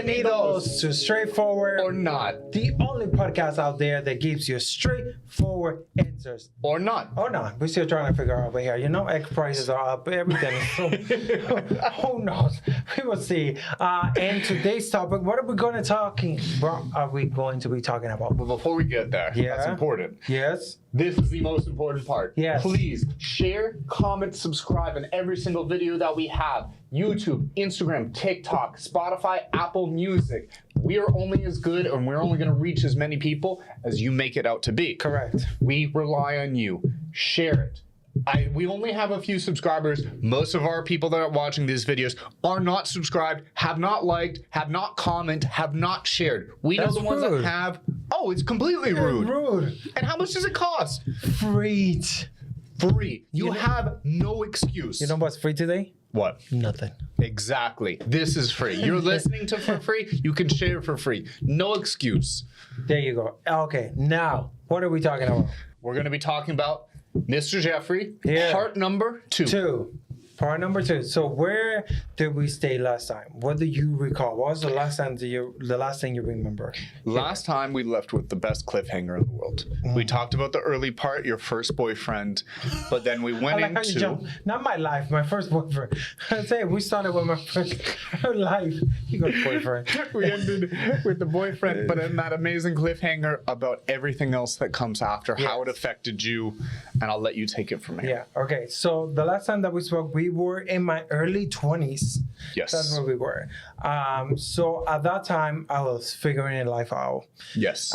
Bienvenidos to Straightforward or Not. The only podcast out there that gives you straightforward answers. Or not. Or not. We're still trying to figure out over here. You know, egg prices are up, everything. So, who knows? We will see. And today's topic, what are we going to be talking about? But before we get there, that's important. Yes. This is the most important part. Yes. Please share, comment, subscribe on every single video that we have. YouTube, Instagram, TikTok, Spotify, Apple Music. We are only as good and we're only going to reach as many people as you make it out to be. Correct. We rely on you. Share it. We only have a few subscribers. Most of our people that are watching these videos are not subscribed, have not liked, have not commented, have not shared. We know the ones that have. Oh, it's completely rude. Rude. And how much does it cost? Free. Free. You have no excuse. You know what's free today? What? Nothing. Exactly. This is free. You're listening to for free. You can share for free. No excuse. There you go. Okay. Now, what are we talking about? We're going to be talking about Mr. Yeifry, part number 2. Part number 2. So where did we stay last time? What do you recall? What was the last thing you remember? Last time we left with the best cliffhanger in the world. We talked about the early part, your first boyfriend, but then we went into not my life, my first boyfriend. I say we started with my first life. You got a boyfriend. We ended with the boyfriend, but in that amazing cliffhanger about everything else that comes after, how it affected you, and I'll let you take it from here. Yeah. Okay. So the last time that we spoke, we were in my early 20s. Yes. That's where we were. So at that time, I was figuring life out. Yes.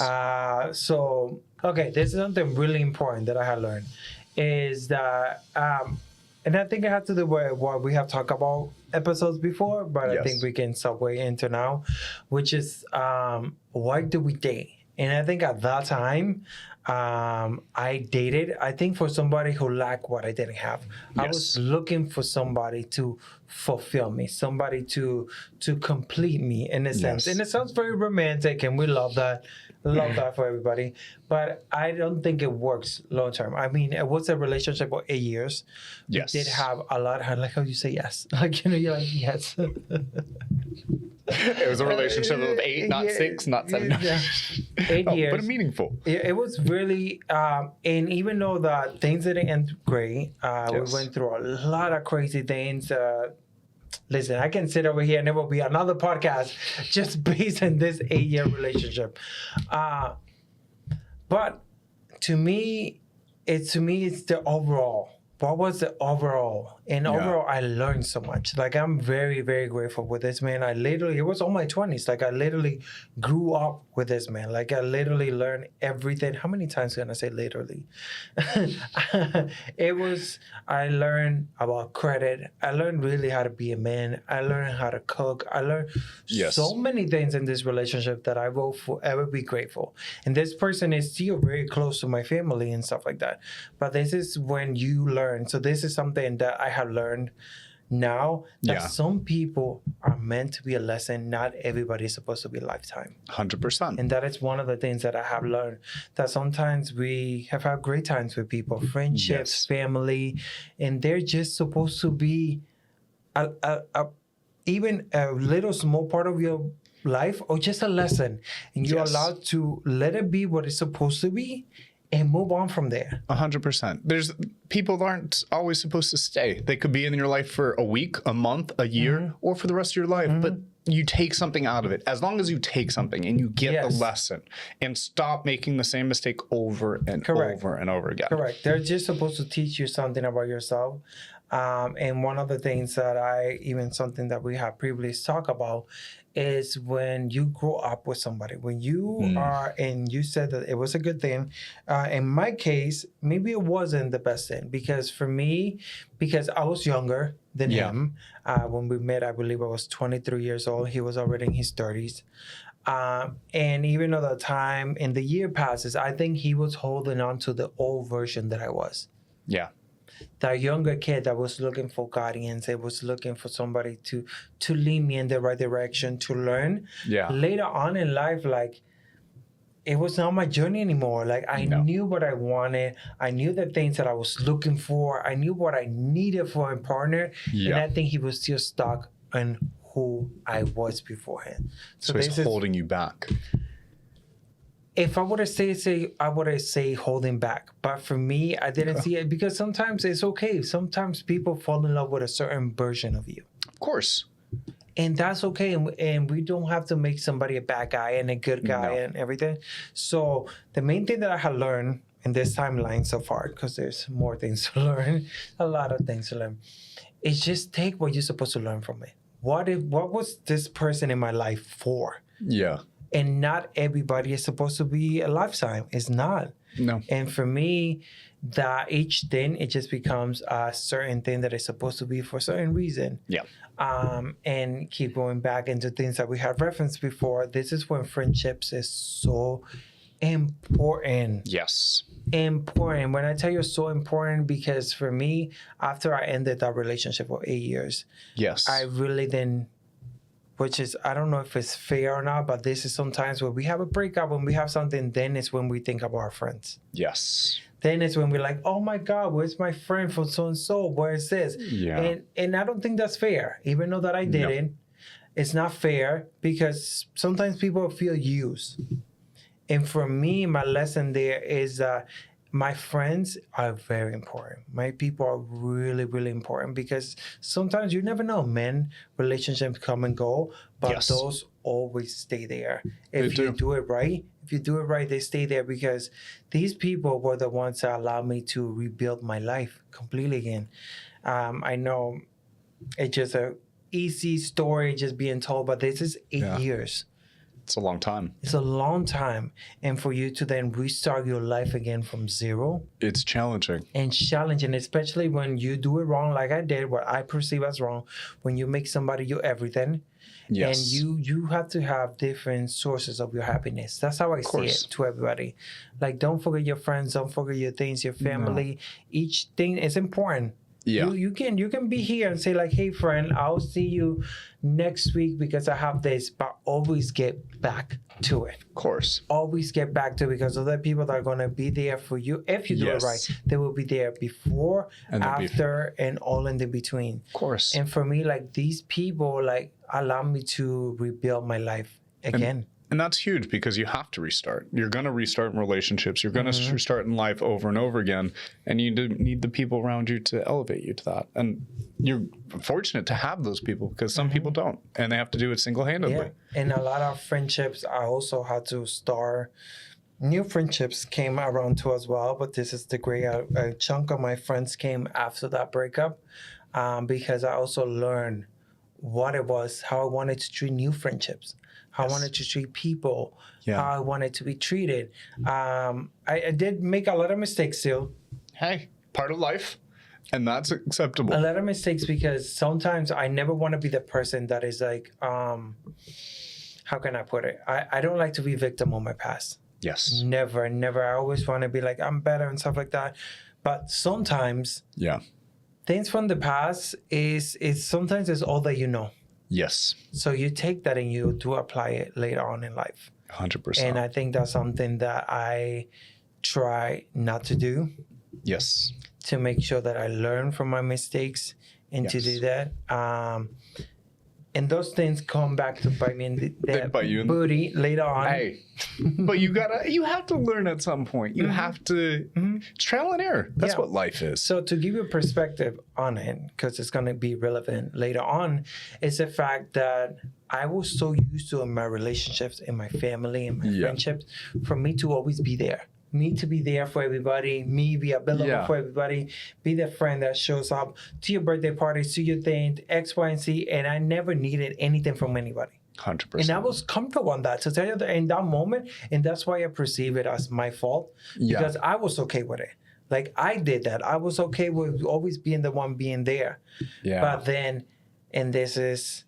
Okay, this is something really important that I had learned is that, and I think it had to do with what we have talked about episodes before, but I think we can segue into now, which is why do we date? And I think at that time, I dated, I think for somebody who lacked what I didn't have. Yes. I was looking for somebody to fulfill me, somebody to complete me in a sense. And it sounds very romantic and we love that. Love that for everybody. But I don't think it works long term. I mean, it was a relationship for 8 years. Yes. We did have a lot. I like how you say yes. Like, you know, you're like, yes. It was a relationship of 8, not 6, not 7. Yeah. 8 years. But meaningful. It was really, and even though that things didn't end great, we went through a lot of crazy things. Listen, I can sit over here and there will be another podcast just based on this 8-year relationship. But to me, it's the overall. What was the overall? And overall, I learned so much. Like, I'm very, very grateful with this man. It was all my 20s. Like, I literally grew up with this man. Like, I literally learned everything. How many times can I say literally? I learned about credit. I learned really how to be a man. I learned how to cook. I learned so many things in this relationship that I will forever be grateful. And this person is still very close to my family and stuff like that. But this is when you learn. So this is something that I have learned now that some people are meant to be a lesson. Not everybody is supposed to be a lifetime. 100%. And that is one of the things that I have learned, that sometimes we have had great times with people, friendships, family, and they're just supposed to be even a little small part of your life or just a lesson. And you're allowed to let it be what it's supposed to be and move on from there. 100%. People aren't always supposed to stay. They could be in your life for a week, a month, a year, or for the rest of your life. But you take something out of it. As long as you take something and you get the lesson and stop making the same mistake over and over and over again. Correct. They're just supposed to teach you something about yourself. And one of the things that something that we have previously talked about is when you grow up with somebody, when you are, and you said that it was a good thing. In my case, maybe it wasn't the best thing because for me, because I was younger than him. When we met, I believe I was 23 years old. He was already in his 30s. And even though the time and the year passes, I think he was holding on to the old version that I was. Yeah. That younger kid that was looking for guidance, it was looking for somebody to lead me in the right direction, to learn. Yeah. Later on in life, like, it was not my journey anymore. Like, I knew what I wanted. I knew the things that I was looking for. I knew what I needed for a partner. And I think he was still stuck on who I was beforehand. So it's holding you back. If I would have I would say holding back. But for me, I didn't see it because sometimes it's okay. Sometimes people fall in love with a certain version of you. Of course. And that's okay. And we don't have to make somebody a bad guy and a good guy and everything. So the main thing that I had learned in this timeline so far, because there's more things to learn, a lot of things to learn, is just take what you're supposed to learn from it. What was this person in my life for? Yeah. And not everybody is supposed to be a lifetime. It's not. No. And for me, that each thing, it just becomes a certain thing that is supposed to be for a certain reason. Yeah. And keep going back into things that we have referenced before. This is when friendships is so important. Yes. Important. When I tell you so important, because for me, after I ended that relationship for 8 years, yes, I really didn't, which is, I don't know if it's fair or not, but this is sometimes when we have a breakup, when we have something, then it's when we think about our friends. Yes. Then it's when we're like, oh my God, where's my friend from so-and-so? Where is this? Yeah. And I don't think that's fair. Even though that I didn't, it's not fair because sometimes people feel used. And for me, my lesson there is my friends are very important. My people are really, really important because sometimes you never know. Men, relationships come and go, but those always stay there. If you do it right, they stay there because these people were the ones that allowed me to rebuild my life completely again. I know it's just a easy story just being told, but this is 8 years. It's a long time. It's a long time. And for you to then restart your life again from zero. It's challenging. And challenging, especially when you do it wrong, like I did, what I perceive as wrong, when you make somebody your everything. Yes. And you have to have different sources of your happiness. That's how I see it to everybody. Like, don't forget your friends, don't forget your things, your family. No. Each thing is important. Yeah. You can be here and say like, hey friend, I'll see you next week because I have this, but always get back to it. Of course. Always get back to it because other people that are going to be there for you. If you do it right, they will be there before, and after, and all in the between. Of course. And for me, like these people, like allow me to rebuild my life again. And that's huge because you have to restart. You're going to restart in relationships. You're going to restart in life over and over again. And you need the people around you to elevate you to that. And you're fortunate to have those people because some people don't. And they have to do it single-handedly. Yeah. And a lot of friendships, I also had to start. New friendships came around too as well. But this is the great a chunk of my friends came after that breakup because I also learned what it was, how I wanted to treat new friendships. How I wanted to treat people, how I wanted to be treated. I did make a lot of mistakes still. Hey, part of life, and that's acceptable. A lot of mistakes because sometimes I never want to be the person that is like, how can I put it? I don't like to be a victim of my past. Yes. Never. I always want to be like, I'm better and stuff like that. But sometimes things from the past is sometimes it's all that you know. Yes. So you take that and you do apply it later on in life. 100%. And I think that's something that I try not to do. Yes. To make sure that I learn from my mistakes and to do that. And those things come back to bite me in the booty later on. Hey, but you have to learn at some point. You have to, it's trial and error. That's what life is. So to give you a perspective on it, because it's going to be relevant later on, is the fact that I was so used to in my relationships, in my family, in my friendships, for me to always be there. Me to be there for everybody, me be available for everybody, be the friend that shows up to your birthday parties, to your thing, X, Y, and Z, and I never needed anything from anybody. 100%. And I was comfortable on that. To tell you that in that moment, and that's why I perceive it as my fault, because I was okay with it. Like I did that. I was okay with always being the one being there. Yeah. But then, and this is,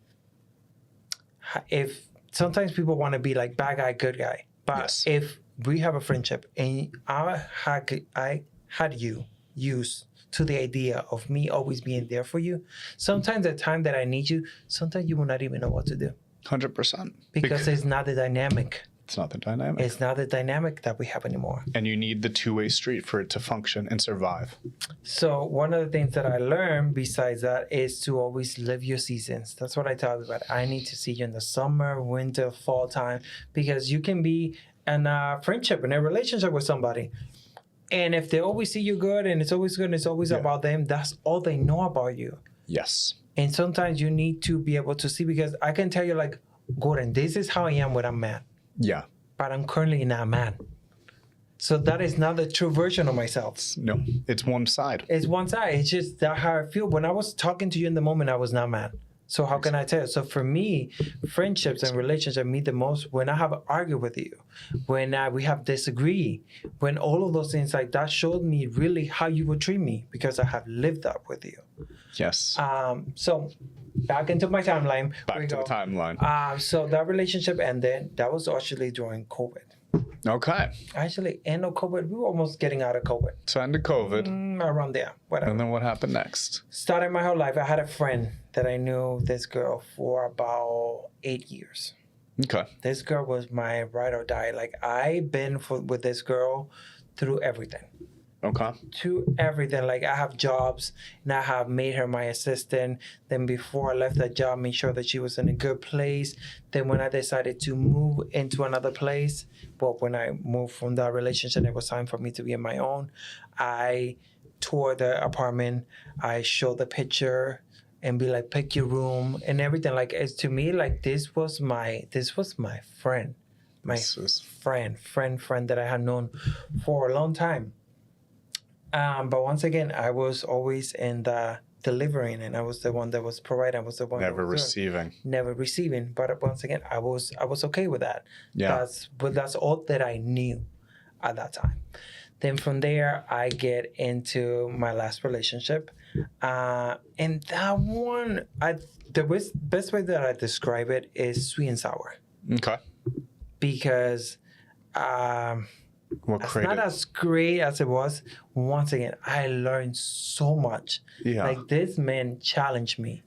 if sometimes people want to be like bad guy, good guy, but if we have a friendship and I had you used to the idea of me always being there for you, sometimes the time that I need you, sometimes you will not even know what to do. 100%. Because it's not the dynamic. It's not the dynamic. It's not the dynamic that we have anymore. And you need the two-way street for it to function and survive. So one of the things that I learned besides that is to always live your seasons. That's what I tell everybody. I need to see you in the summer, winter, fall time, because you can be in a friendship, in a relationship with somebody. And if they always see you good and it's always good and it's always about them, that's all they know about you. Yes. And sometimes you need to be able to see, because I can tell you like, Gordon, this is how I am when I'm mad. Yeah. But I'm currently not mad. So that is not the true version of myself. No, it's one side. It's one side. It's just that how I feel. When I was talking to you in the moment, I was not mad. So how can I tell? So for me, friendships and relationships mean the most when I have argued with you, when we have disagree, when all of those things like that showed me really how you would treat me, because I have lived up with you. Yes. So back into my timeline. Back to the timeline. So that relationship ended. That was actually during COVID. Okay. Actually, end of COVID. We were almost getting out of COVID. So end of COVID. Around there. Whatever. And then what happened next? Started my whole life. I had a friend that I knew this girl for about 8 years. Okay. This girl was my ride or die. Like, I've been with this girl through everything. Okay. To everything. Like, I have jobs and I have made her my assistant. Then before I left that job, made sure that she was in a good place. Then when I decided to move into another place, but when I moved from that relationship, it was time for me to be on my own. I toured the apartment. I showed the picture and be like, pick your room and everything. Like, it's to me, like, this was my friend. My friend that I had known for a long time. But once again, I was always in the delivering, and I was the one that was providing. I was the one never receiving. Never receiving. But once again, I was okay with that. Yeah. That's all that I knew at that time. Then from there, I get into my last relationship, and that one, the best way that I describe it is sweet and sour. Okay. Because. It's not as great as it was. Once again, I learned so much. Yeah. Like, this man challenged me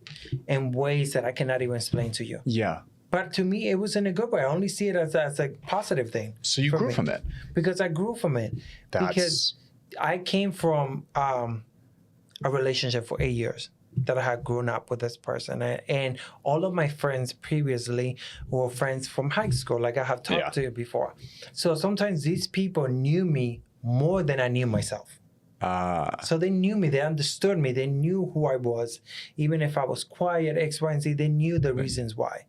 in ways that I cannot even explain to you. Yeah. But to me, it was in a good way. I only see it as a positive thing. So you grew from it? Because I grew from it. Because I came from a relationship for 8 years that I had grown up with this person. And all of my friends previously were friends from high school, like I have talked to you before. So sometimes these people knew me more than I knew myself. So they knew me, they understood me, they knew who I was. Even if I was quiet, X, Y, and Z, they knew the reasons why.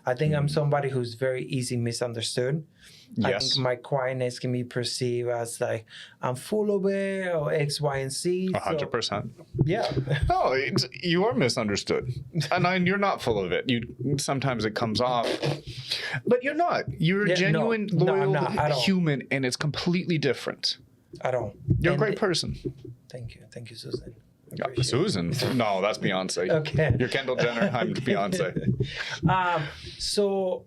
I think I'm somebody who's very easy misunderstood. Yes. I think my quietness can be perceived as like I'm full of it or X, Y, and Z. 100%. Yeah. No, you are misunderstood, and you're not full of it. Sometimes it comes off, but you're not. You're a genuine, loyal human, and it's completely different. At all. You're a great person. Thank you, Susan. Susan? No, that's Beyonce. Okay. You're Kendall Jenner. I'm Beyonce. So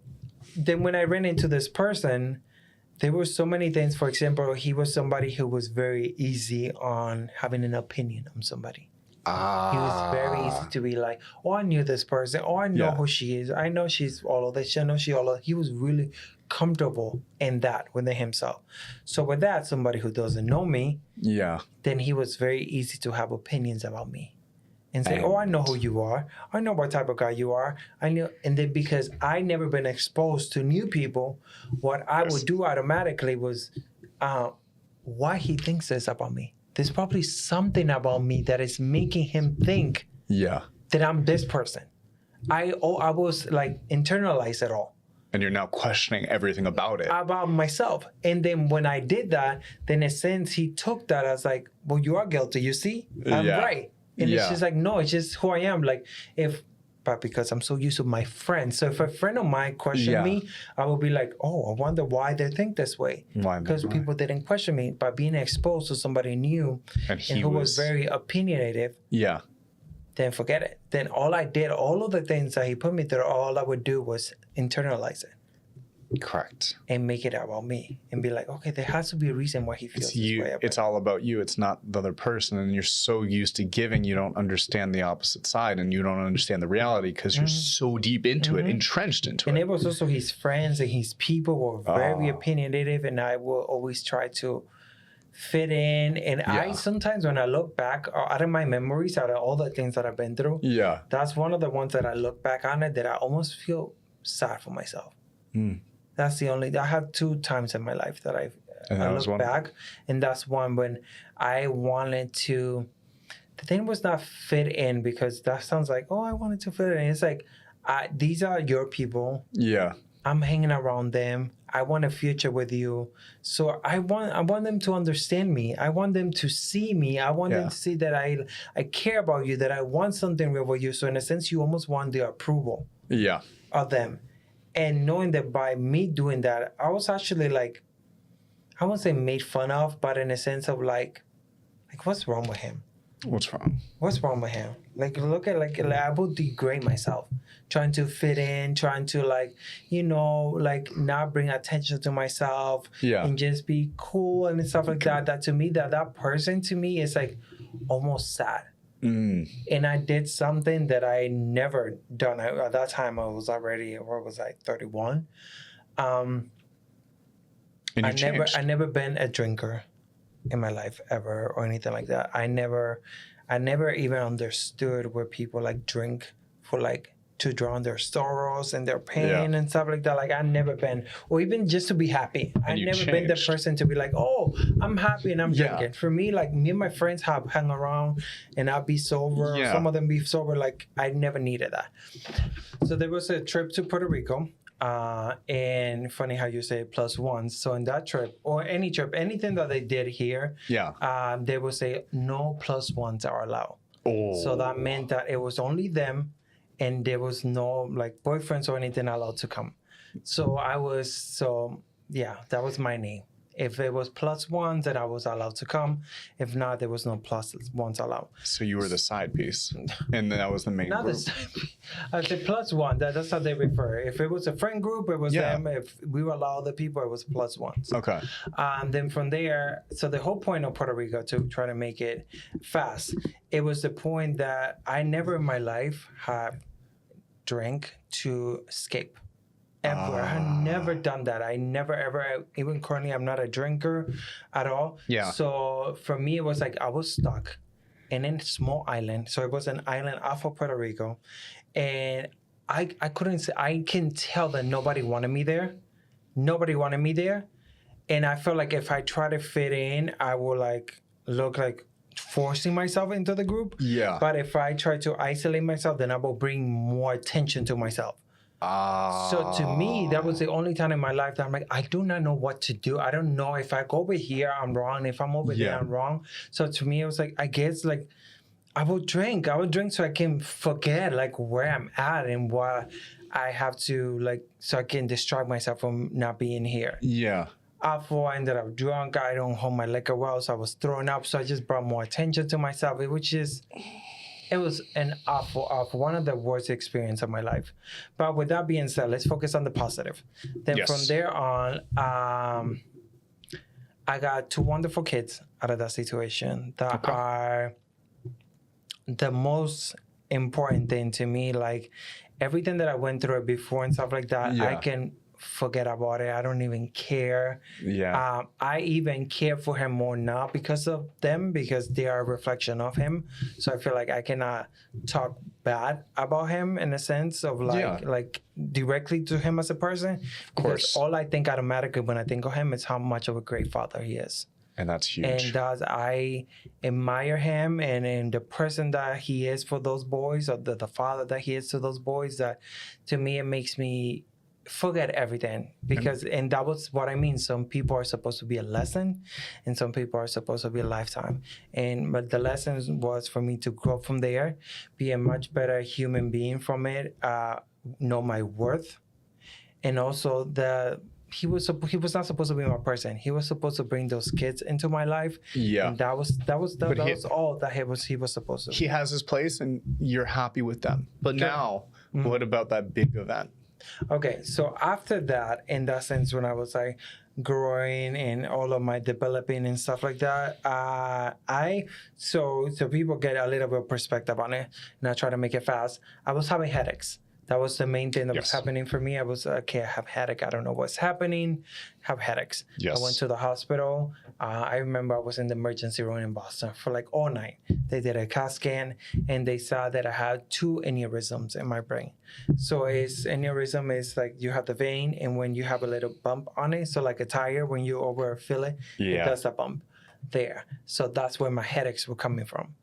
then when I ran into this person, there were so many things. For example, he was somebody who was very easy on having an opinion on somebody. He was very easy to be like, oh, I knew this person. Oh, I know who she is. I know she's all of this. I know she all of. He was really comfortable in that within himself. So with that, somebody who doesn't know me, then he was very easy to have opinions about me and say, oh, I know who you are. I know what type of guy you are. I know. And then because I never been exposed to new people, what I would do automatically was, why he thinks this about me. There's probably something about me that is making him think that I'm this person. I was like internalize it all. And you're now questioning everything about it. About myself. And then when I did that, then in a sense, he took that as like, well, you are guilty, you see? I'm right. And it's just like, no, it's just who I am. Like, but because I'm so used to my friends. So if a friend of mine questioned me, I would be like, oh, I wonder why they think this way. Because people didn't question me. By being exposed to somebody new and who was very opinionative, then forget it. Then all I did, all of the things that he put me through, all I would do was internalize it. Correct. and make it about me and be like, okay, there has to be a reason why he feels It's you. this way. It's all about you. It's not the other person. And you're so used to giving, you don't understand the opposite side, and you don't understand the reality because you're so deep into it, entrenched into And it. it was also his friends and his people were very opinionative, and I will always try to fit in. And I sometimes, when I look back out of my memories, out of all the things that I've been through, that's one of the ones that I look back on it that I almost feel sad for myself. That's the only, I have 2 times in my life that I look back, and that's one when I wanted to, the thing was not fit in, because that sounds like, oh, I wanted to fit in. It's like, these are your people. Yeah. I'm hanging around them. I want a future with you. So I want them to understand me. I want them to see me. I want them to see that I care about you, that I want something real with you. So in a sense, you almost want the approval of them. And knowing that by me doing that, I was actually like, I won't say made fun of, but in a sense of like what's wrong with him? What's wrong? What's wrong with him? Like, look at, like I will degrade myself, trying to fit in, trying to, like, you know, like not bring attention to myself and just be cool and stuff like that. That to me, that person to me is like almost sad. And I did something that I never done. At that time, I was already, what was I, 31? I never been a drinker in my life ever or anything like that. I never even understood where people like drink for like to drown their sorrows and their pain and stuff like that. Like I never been, or even just to be happy. I never been the person to be like, oh, I'm happy and I'm drinking. For me, like me and my friends have hung around and I'll be sober. Or some of them be sober. Like I never needed that. So there was a trip to Puerto Rico. And funny how you say +1. So in that trip, or any trip, anything that they did here, they would say no +1s are allowed. So that meant that it was only them, and there was no like boyfriends or anything allowed to come. So that was my name. If it was +1s, then I was allowed to come. If not, there was no +1s allowed. So you were the side piece, and that was the main not group. The side piece. I said +1. That's how they refer. If it was a friend group, it was them. If we were allowed other people, it was +1s. Okay. Then from there, so the whole point of Puerto Rico, to try to make it fast, it was the point that I never in my life have drank to escape. Ever. I had never done that. I never, ever, even currently, I'm not a drinker at all. So for me, it was like I was stuck in a small island. So it was an island off of Puerto Rico. And I couldn't say, I can tell that nobody wanted me there. Nobody wanted me there. And I felt like if I try to fit in, I will like look like forcing myself into the group. But if I try to isolate myself, then I will bring more attention to myself. So to me, that was the only time in my life that I'm like, I do not know what to do. I don't know if I go over here, I'm wrong. If I'm over there, I'm wrong. So to me, it was like, I guess like I would drink so I can forget like where I'm at and what I have to like, so I can distract myself from not being here. After I ended up drunk, I don't hold my liquor well, so I was throwing up. So I just brought more attention to myself, it was an awful, one of the worst experiences of my life. But with that being said, let's focus on the positive. Then from there on, I got 2 wonderful kids out of that situation that are the most important thing to me. Like everything that I went through before and stuff like that, I can forget about it. I don't even care. I even care for him more now because of them, because they are a reflection of him. So I feel like I cannot talk bad about him in a sense of like directly to him as a person. Because all I think automatically when I think of him is how much of a great father he is. And that's huge. And I admire him and the person that he is for those boys, or the father that he is to those boys, that to me, it makes me forget everything, because and that was what I mean. Some people are supposed to be a lesson and some people are supposed to be a lifetime, but the lesson was for me to grow from there, be a much better human being from it, know my worth, and also he was not supposed to be my person. He was supposed to bring those kids into my life. And that was all that he was supposed to. He has his place and you're happy with them. But now, what about that big event? Okay, so after that, in that sense, when I was like growing and all of my developing and stuff like that, so people get a little bit of perspective on it, and I try to make it fast. I was having headaches. That was the main thing that was happening for me. I was, okay, I have headache. I don't know what's happening. Have headaches. Yes. I went to the hospital. I remember I was in the emergency room in Boston for like all night. They did a CAT scan, and they saw that I had 2 aneurysms in my brain. So aneurysm is like you have the vein, and when you have a little bump on it, so like a tire, when you overfill it, it does a bump there. So that's where my headaches were coming from.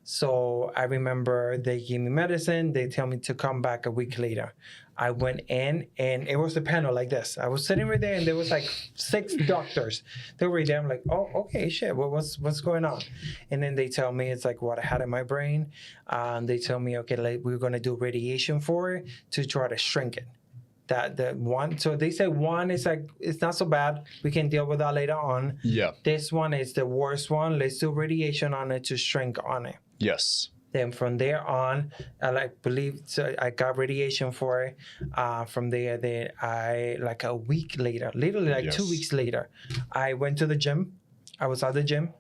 So I remember they gave me medicine. They tell me to come back a week later. I went in, and it was a panel like this. I was sitting right there, and there was like 6 doctors. They were right there. I'm like, oh, okay, shit. What's going on? And then they tell me it's like what I had in my brain. They tell me, okay, like, we're gonna do radiation for it to try to shrink it. The one, so they say one is like, it's not so bad. We can deal with that later on. Yeah. This one is the worst one. Let's do radiation on it to shrink on it. Yes. Then from there on, so I got radiation for it. From there, then like a week later, literally like 2 weeks later, I went to the gym. I was at the gym,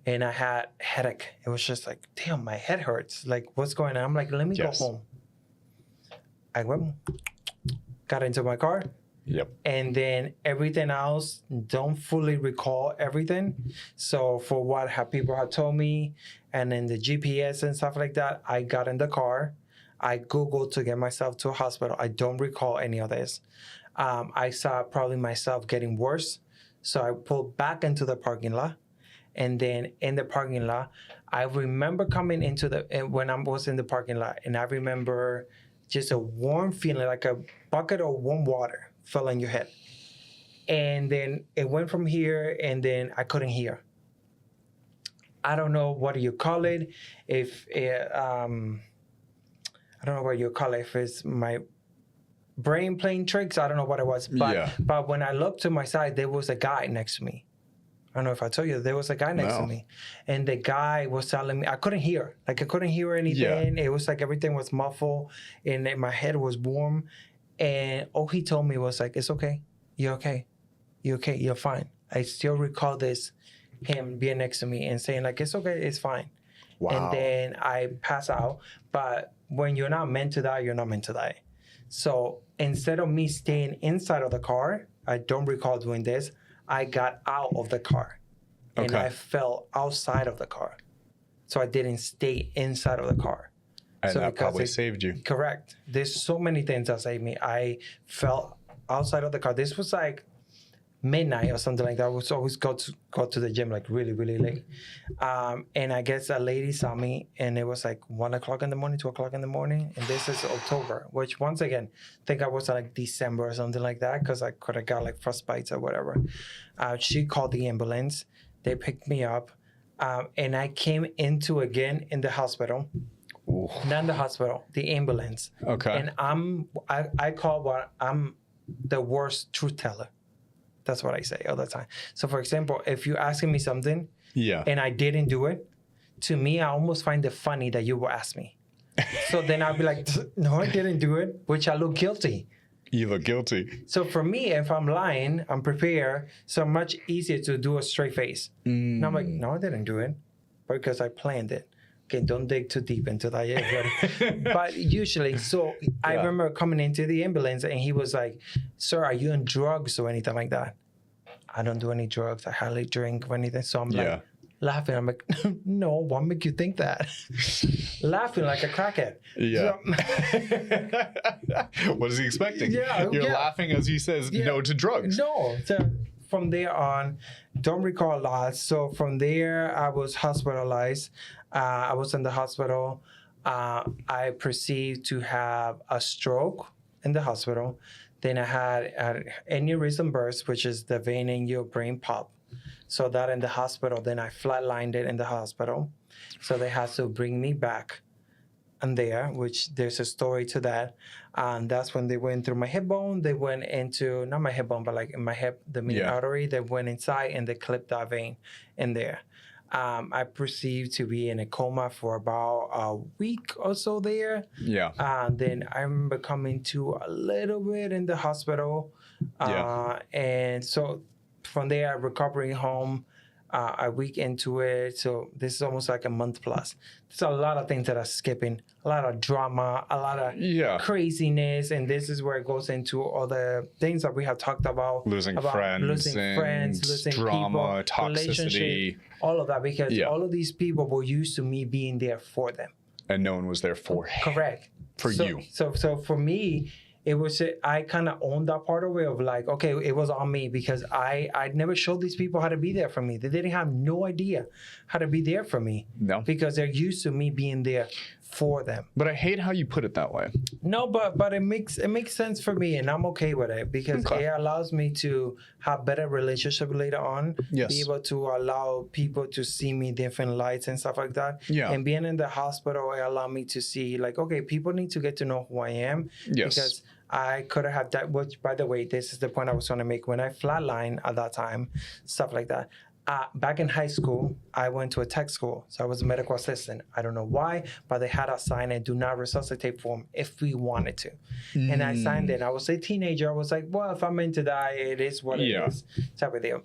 and I had headache. It was just like, damn, my head hurts. Like, what's going on? I'm like, let me go home. I went, got into my car. Yep. And then everything else, don't fully recall everything. So for what people have told me, and then the GPS and stuff like that, I got in the car. I Googled to get myself to a hospital. I don't recall any of this. I saw probably myself getting worse. So I pulled back into the parking lot. And then in the parking lot, I remember coming into when I was in the parking lot, and I remember just a warm feeling, like a bucket of warm water fell on your head. And then it went from here, and then I couldn't hear. I don't know what you call it. I don't know what you call it. If it's my brain playing tricks, I don't know what it was. But when I looked to my side, there was a guy next to me. I don't know if I told you, there was a guy next to me. And the guy was telling me, I couldn't hear. Like, I couldn't hear anything. It was like everything was muffled, and my head was warm. And all he told me was like, it's okay. You're okay. You're okay. You're fine. I still recall him being next to me and saying like, it's okay. It's fine. Wow. And then I pass out. But when you're not meant to die, you're not meant to die. So instead of me staying inside of the car, I don't recall doing this. I got out of the car, and I fell outside of the car. So I didn't stay inside of the car. And that probably saved you. Correct. There's so many things that saved me. I fell outside of the car. This was like midnight or something like that. I was always go to the gym like really, really late. And I guess a lady saw me, and it was like 1 o'clock in the morning, 2 o'clock in the morning. And this is October, which once again, I think I was like December or something like that, because I could have got like frostbites or whatever. She called the ambulance. They picked me up. And I came into again in the hospital. Ooh. Not the hospital, the ambulance. Okay. And I'm the worst truth teller. That's what I say all the time. So, for example, if you're asking me something and I didn't do it, to me, I almost find it funny that you will ask me. So then I'll be like, no, I didn't do it, which I look guilty. You look guilty. So for me, if I'm lying, I'm prepared, so much easier to do a straight face. And I'm like, no, I didn't do it because I planned it. Okay, don't dig too deep into that yet. But usually, so I remember coming into the ambulance, and he was like, sir, are you on drugs or anything like that? I don't do any drugs. I hardly drink or anything. So I'm like laughing. I'm like, no, what make you think that? Laughing like a crackhead. Yeah. So, what is he expecting? You're laughing as he says no to drugs. No. So from there on, don't recall a lot. So from there, I was hospitalized. I was in the hospital. I perceived to have a stroke in the hospital. Then I had an aneurysm burst, which is the vein in your brain pop. So that in the hospital, then I flatlined it in the hospital. So they had to bring me back and there, which there's a story to that. And that's when they went through my hip bone. They went into, not my hip bone, but like in my hip, the main artery. They went inside and they clipped that vein in there. I perceived to be in a coma for about a week or so there. Yeah. Then I remember coming to a little bit in the hospital. And so from there, recovering home, a week into it. So this is almost like a month plus. There's a lot of things that are skipping, a lot of drama, a lot of craziness. And this is where it goes into all the things that we have talked about. Losing friends, losing drama, people, toxicity. All of that, because all of these people were used to me being there for them. And no one was there for him. Correct. You. So for me, it was, I kind of owned that part of it of like, okay, it was on me because I never showed these people how to be there for me. They didn't have no idea how to be there for me. No. Because they're used to me being there for them. But I hate how you put it that way. No, but it makes sense for me, and I'm okay with it because it allows me to have better relationship later on. Yes. Be able to allow people to see me different lights and stuff like that. Yeah. And being in the hospital, it allowed me to see like, okay, people need to get to know who I am. Yes. Because I could have had that, which by the way, this is the point I was trying to make. When I flatlined at that time, stuff like that. Back in high school, I went to a tech school. So I was a medical assistant. I don't know why, but they had us sign a do not resuscitate form if we wanted to. And I signed it. I was a teenager. I was like, well, if I'm meant to die, it is what it is, type of deal.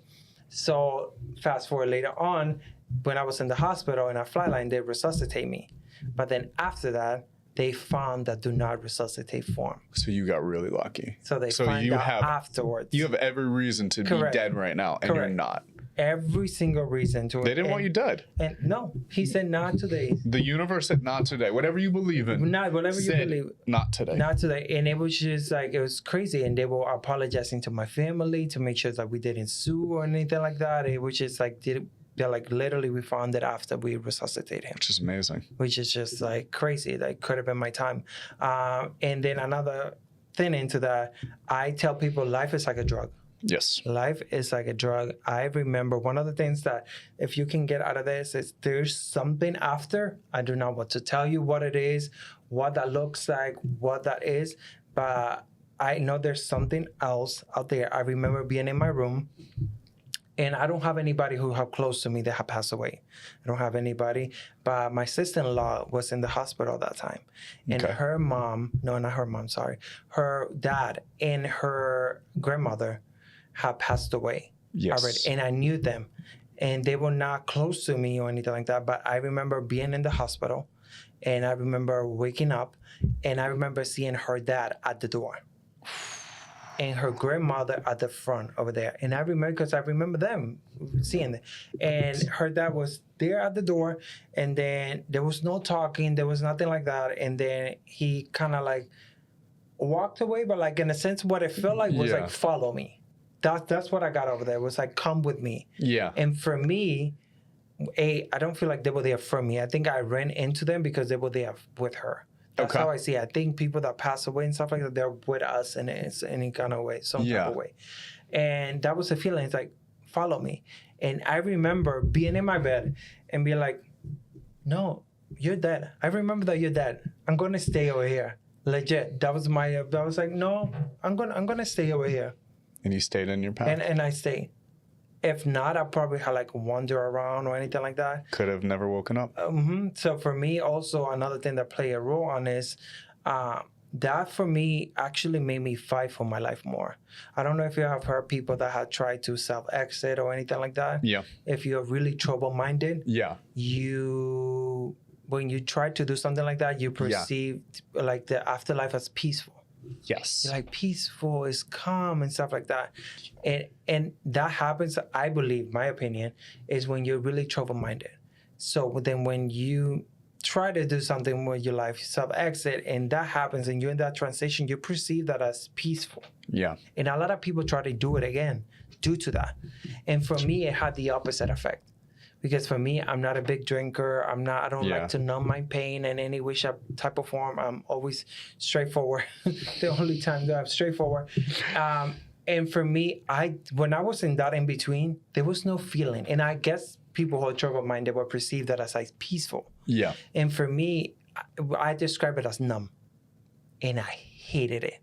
So fast forward later on, when I was in the hospital and I flatlined, they resuscitate me. But then after they found that do not resuscitate form. So you got really lucky. So they find out afterwards. You have every reason to be dead right now, and you're not. Every single reason to it. They didn't want you dead. And no, he said not today. The universe said not today. Whatever you believe in. Whatever you believe. Not today. Not today. And it was just like, it was crazy. And they were apologizing to my family to make sure that we didn't sue or anything like that. It was just like, they're like, literally, we found it after we resuscitated him. Which is amazing. Which is just like crazy. That could have been my time. And then another thing into that, I tell people life is like a drug. Yes. Life is like a drug. I remember one of the things that if you can get out of this is there's something after. I do not want to tell you what it is, what that looks like, what that is, but I know there's something else out there. I remember being in my room, and I don't have anybody who have close to me that have passed away. I don't have anybody, but my sister-in-law was in the hospital at that time. And her mom, no, not her mom, sorry, her dad and her grandmother had passed away already. And I knew them. And they were not close to me or anything like that. But I remember being in the hospital, and I remember waking up, and I remember seeing her dad at the door and her grandmother at the front over there. And I remember, because I remember them seeing it. And her dad was there at the door, and then there was no talking. There was nothing like that. And then he kind of like walked away, but like in a sense, what it felt like was like, follow me. That's what I got over there. It was like, come with me. Yeah. And for me, I don't feel like they were there for me. I think I ran into them because they were there with her. That's how I see it. I think people that pass away and stuff like that, they're with us in any kind of way, some type of way. And that was the feeling. It's like, follow me. And I remember being in my bed and being like, no, you're dead. I remember that you're dead. I'm going to stay over here. Legit. That was I was like, no, I'm going to stay over here. And you stayed in your path? And I stayed. If not, I probably had like wander around or anything like that. Could have never woken up. So for me, also another thing that played a role on is that for me actually made me fight for my life more. I don't know if you have heard people that have tried to self-exit or anything like that. Yeah. If you're really trouble-minded, when you try to do something like that, you perceive like the afterlife as peaceful. Yes. You're like peaceful, is calm and stuff like that. And that happens, I believe, my opinion, is when you're really trouble-minded. So then when you try to do something with your life, self-exit, and that happens and you're in that transition, you perceive that as peaceful. Yeah. And a lot of people try to do it again due to that. And for me, it had the opposite effect. Because for me, I'm not a big drinker. I don't like to numb my pain in any way, shape, type of form. I'm always straightforward. The only time that I'm straightforward. And for me, when I was in that in between, there was no feeling. And I guess people who are trouble-minded will perceive that as like peaceful. Yeah. And for me, I describe it as numb. And I hated it.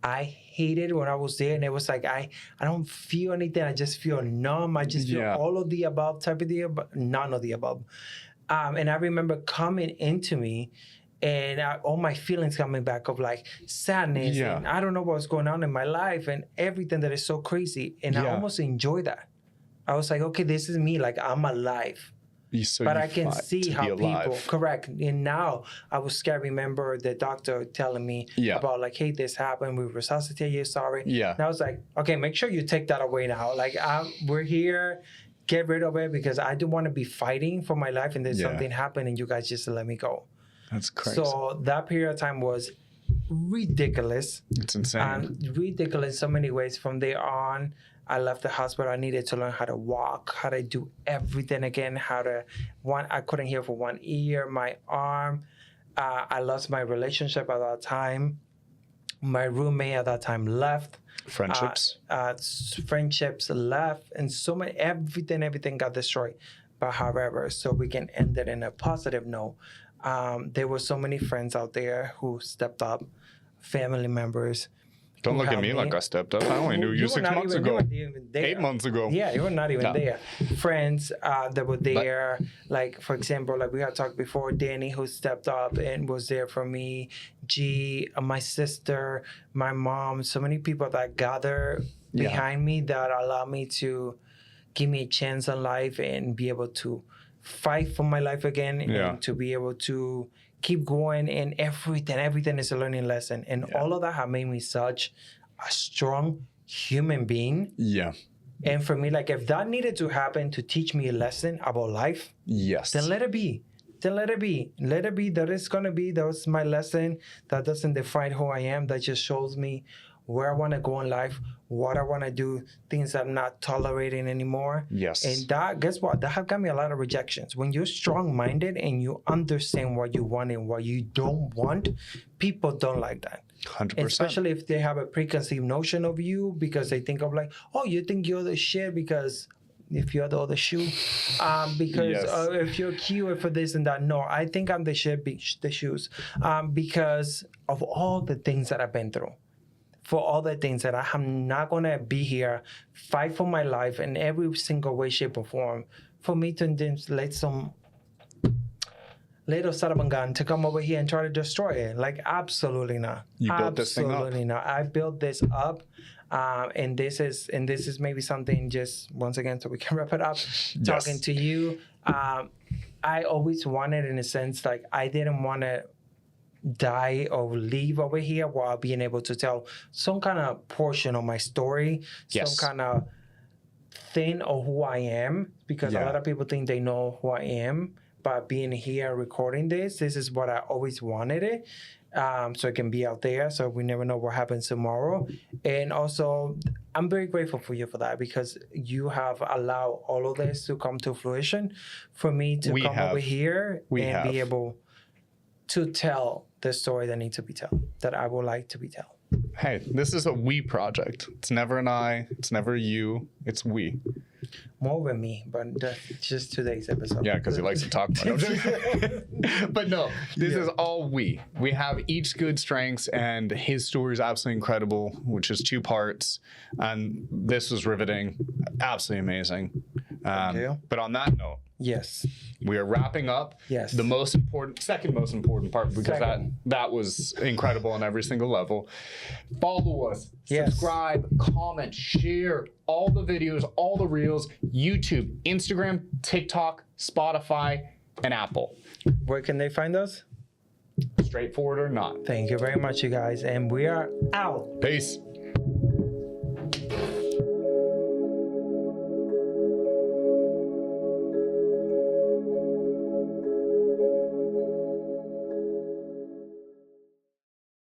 I hated when I was there, and it was like I don't feel anything. I just feel numb. I just feel all of the above type of the above, none of the above. And I remember coming into me, and all my feelings coming back of like sadness, and I don't know what's going on in my life, and everything that is so crazy. And I almost enjoyed that. I was like, okay, this is me. Like, I'm alive. But I can see how people, correct. And now I was scared. Remember the doctor telling me about like, hey, this happened. We resuscitate you. Sorry. Yeah. And I was like, okay, make sure you take that away now. Like, we're here. Get rid of it, because I don't want to be fighting for my life, and then something happened and you guys just let me go. That's crazy. So that period of time was ridiculous. It's insane. Ridiculous in so many ways. From there on, I left the hospital. I needed to learn how to walk, how to do everything again, I couldn't hear for 1 ear, my arm. I lost my relationship at that time. My roommate at that time left. Friendships left, and so many, everything got destroyed. But however, so we can end it in a positive note. There were so many friends out there who stepped up, family members. Don't look at me like I stepped up. I only knew you 6 months ago. 8 months ago. Yeah, you were not even there. Friends that were there, like, for example, like we had talked before, Danny, who stepped up and was there for me, G, my sister, my mom, so many people that gather behind me that allow me to give me a chance in life and be able to fight for my life again, and to be able to keep going, and everything is a learning lesson. And all of that have made me such a strong human being. Yeah. And for me, like, if that needed to happen to teach me a lesson about life, then let it be. Let it be that it's going to be. That was my lesson. That doesn't define who I am. That just shows me where I want to go in life, what I want to do, things I'm not tolerating anymore. Yes. And that, guess what? That have got me a lot of rejections. When you're strong-minded and you understand what you want and what you don't want, people don't like that. 100%. Especially if they have a preconceived notion of you, because they think of like, oh, you think you're the shit because if you're the other shoe, because if you're cute for this and that. No, I think I'm the shit, the shoes, because of all the things that I've been through. For all the things that I'm not going to be here, fight for my life in every single way, shape, or form, for me to let some little Sarabangan to come over here and try to destroy it. Like, absolutely not. You built this thing up. Absolutely not. I built this up. And this is maybe something, just once again, so we can wrap it up, talking to you. I always wanted, in a sense, like, I didn't want to die or leave over here while being able to tell some kind of portion of my story, some kind of thing of who I am, because a lot of people think they know who I am. But being here recording this is what I always wanted it. So it can be out there, so we never know what happens tomorrow. And also, I'm very grateful for you for that, because you have allowed all of this to come to fruition for me to come over here and be able to tell the story that needs to be told, that I would like to be told. Hey, this is a we project. It's never an I, it's never you, it's we. More than me, but that's just today's episode. Yeah, because he likes to talk about it. But no, this is all we. We have each good strengths, and his story is absolutely incredible, which is 2 parts. And this was riveting, absolutely amazing. But on that note, yes, we are wrapping up. Yes, the second most important part, because that was incredible on every single level. Follow us, subscribe, comment, share all the videos, all the reels, YouTube, Instagram, TikTok, Spotify, and Apple. Where can they find us? Straightforward or not. Thank you very much, you guys, and we are out. Peace.